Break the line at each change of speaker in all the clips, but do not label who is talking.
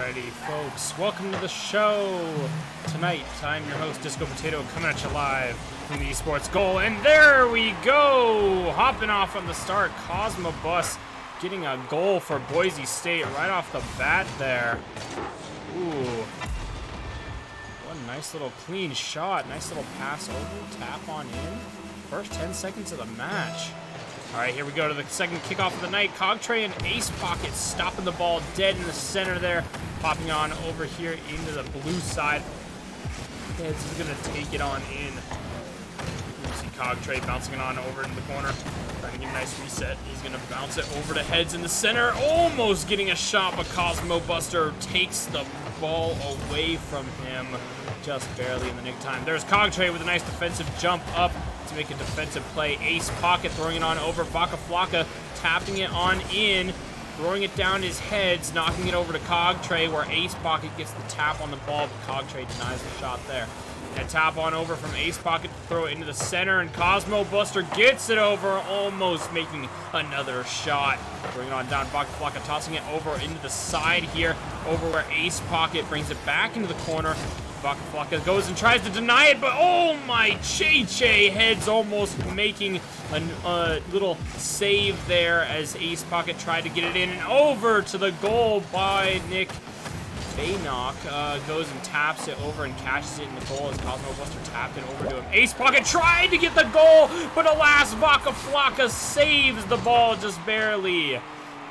Alrighty, folks, welcome to the show. Tonight, I'm your host, Disco Potato, coming at you live from the esports goal. And there we go! Hopping off on the start, Cosmo Bus getting a goal for Boise State right off the bat there. Ooh. What a nice little clean shot. Nice little pass over, tap on in. First 10 seconds of the match. All right, here we go to the second kickoff of the night. Cogtray and Ace Pocket stopping the ball dead in the center there. Popping on over here into the blue side. Heads is going to take it on in. You see Cogtray bouncing it on over in the corner. Trying to get a nice reset. He's going to bounce it over to Heads in the center. Almost getting a shot, but Cosmo Buster takes the ball away from him. Just barely in the nick of time. There's Cogtray with a nice defensive jump up to make a defensive play. Ace Pocket throwing it on over. Vaca Flocka tapping it on in, throwing it down his Heads, knocking it over to Cogtray, where Ace Pocket gets the tap on the ball, but Cogtray denies the shot there. And a tap on over from Ace Pocket to throw it into the center, and Cosmo Buster gets it over, almost making another shot. Bring it on down, Vaca Flocka tossing it over into the side here, over where Ace Pocket brings it back into the corner. Vaca Flocka goes and tries to deny it, but oh my Che Heads almost making a little save there as Ace Pocket tried to get it in and over to the goal by Nick Baynock. Goes and taps it over and catches it in the goal as Cosmo Buster tapped it over to him. Ace Pocket tried to get the goal, but alas, Vaca Flocka saves the ball just barely.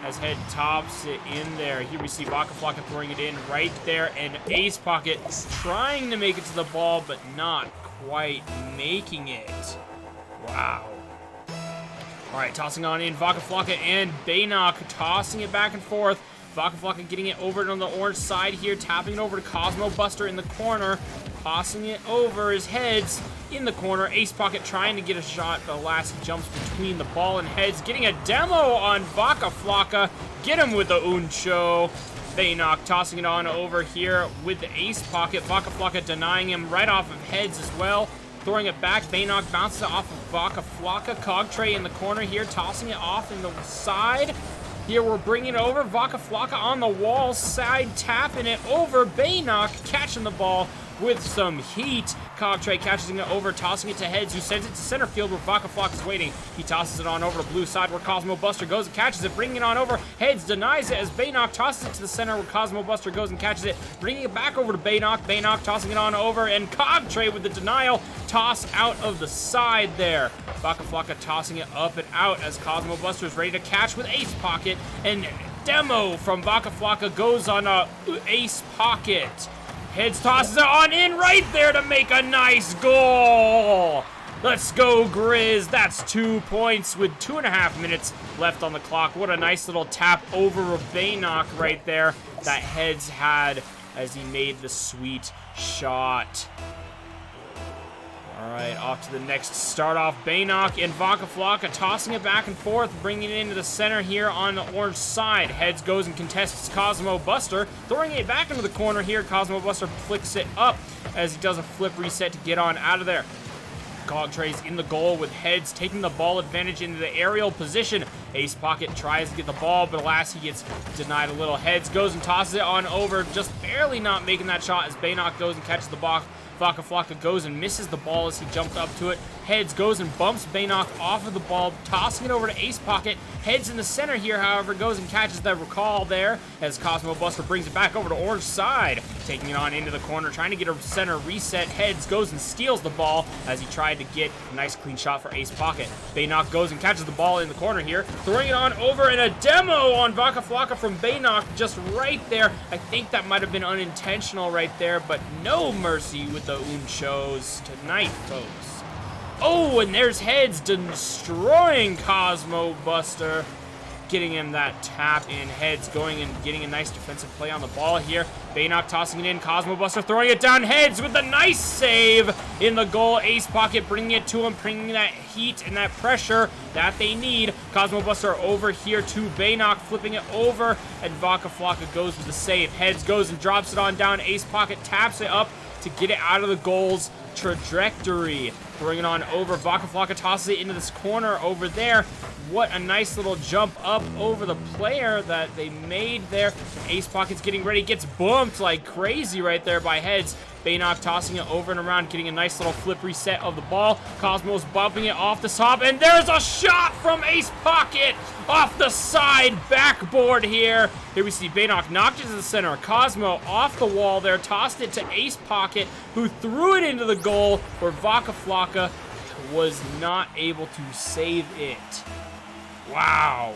As Head tops it in there. Here we see Vaca Flocka throwing it in right there, and Ace Pocket trying to make it to the ball, but not quite making it. Wow. All right, tossing on in Vaca Flocka and Baynock tossing it back and forth. Vaca Flocka getting it over on the orange side here, tapping it over to Cosmo Buster in the corner, tossing it over his Heads in the corner. Ace Pocket trying to get a shot, but alas, he jumps between the ball and Heads, getting a demo on Vaca Flocka. Get him with the uncho. Baynock tossing it on over here with the Ace Pocket. Vaca Flocka denying him right off of Heads as well. Throwing it back, Baynock bounces it off of Vaca Flocka. Cogtray in the corner here, tossing it off in the side. Here we're bringing it over. Vaca Flocka on the wall side, tapping it over. Baynock catching the ball with some heat. Cogtray catches it over, tossing it to Heads, who sends it to center field where Vaca Flocka is waiting. He tosses it on over to blue side where Cosmo Buster goes and catches it, bringing it on over. Heads denies it as Baynock tosses it to the center where Cosmo Buster goes and catches it, bringing it back over to Baynock. Baynock tossing it on over, and Cogtray with the denial. Toss out of the side there. Vaca Flocka tossing it up and out as Cosmo Buster is ready to catch with Ace Pocket, and demo from Vaca Flocka goes on Ace Pocket. Heads tosses it on in right there to make a nice goal. Let's go, Griz. That's 2 points with 2.5 minutes left on the clock. What a nice little tap over of Baynock right there that Heads had as he made the sweet shot. All right, off to the next start off. Baynock and Vaca Flocka tossing it back and forth, bringing it into the center here on the orange side. Heads goes and contests Cosmo Buster, throwing it back into the corner here. Cosmo Buster flicks it up as he does a flip reset to get on out of there. Cogtray's in the goal with Heads taking the ball advantage into the aerial position. Ace Pocket tries to get the ball, but alas, he gets denied a little. Heads goes and tosses it on over, just barely not making that shot as Baynock goes and catches the ball. Vaca Flocka goes and misses the ball as he jumped up to it. Heads goes and bumps Baynock off of the ball, tossing it over to Ace Pocket. Heads in the center here, however, goes and catches the recall there as Cosmo Buster brings it back over to orange side, taking it on into the corner, trying to get a center reset. Heads goes and steals the ball as he tried to get a nice clean shot for Ace Pocket. Baynock goes and catches the ball in the corner here, throwing it on over, and a demo on Vaca Flocka from Baynock just right there. I think that might have been unintentional right there, but no mercy with the unchos tonight, folks. Oh, and there's Heads destroying Cosmo Buster, getting him that tap in. Heads going and getting a nice defensive play on the ball here. Baynock tossing it in. Cosmo Buster throwing it down. Heads with a nice save in the goal. Ace Pocket bringing it to him, bringing that heat and that pressure that they need. Cosmo Buster over here to Baynock, flipping it over, and Vaca Flocka goes with the save. Heads goes and drops it on down. Ace Pocket taps it up to get it out of the goal's trajectory. bring it on over. Vaca Flocka tosses it into this corner over there. What a nice little jump up over the player that they made there. Ace Pocket's getting ready, gets bumped like crazy right there by Heads. Baynock tossing it over and around, getting a nice little flip reset of the ball. Cosmo's bumping it off the top, and there's a shot from Ace Pocket off the side backboard here. Here we see Baynock knocked it to the center. Cosmo off the wall there, tossed it to Ace Pocket, who threw it into the goal where Vaca Flocka was not able to save it. Wow.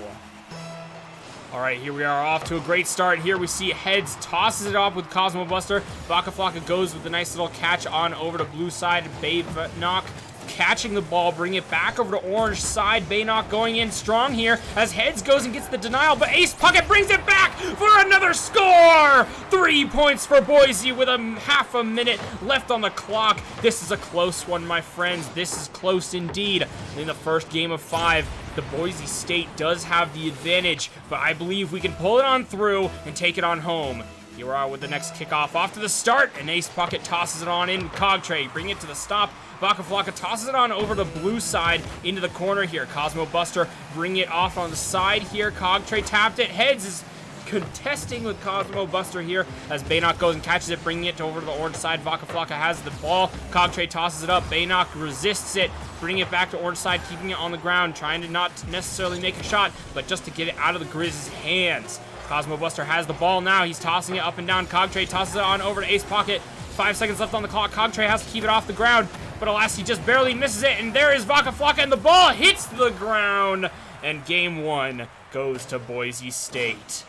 All right, here we are off to a great start. Here we see Heads tosses it off with Cosmo Buster. Vaca Flocka goes with a nice little catch on over to blue side. Baynock catching the ball, bring it back over to orange side. Baynock going in strong here as Heads goes and gets the denial, but Ace Pocket brings it back for another score! 3 points for Boise with half a minute left on the clock. This is a close one, my friends. This is close indeed. In the first game of 5, the Boise State does have the advantage, but I believe we can pull it on through and take it on home. Here we are with the next kickoff off to the start, and Ace Pocket tosses it on in. Cogtray, bring it to the stop. Vaca Flocka tosses it on over the blue side into the corner here. Cosmo Buster bring it off on the side here. Cogtray tapped it. Heads is contesting with Cosmo Buster here as Baynock goes and catches it, bringing it over to the orange side. Vaca Flocka has the ball. Cogtray tosses it up. Baynock resists it, bringing it back to orange side, keeping it on the ground, trying to not necessarily make a shot, but just to get it out of the Griz's hands. Cosmo Buster has the ball now. He's tossing it up and down. Cogtray tosses it on over to Ace Pocket. 5 seconds left on the clock. Cogtray has to keep it off the ground, but alas, he just barely misses it, and there is Vaca Flocka, and the ball hits the ground, and game 1 goes to Boise State.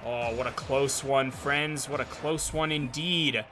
Oh, what a close one, friends. What a close one indeed.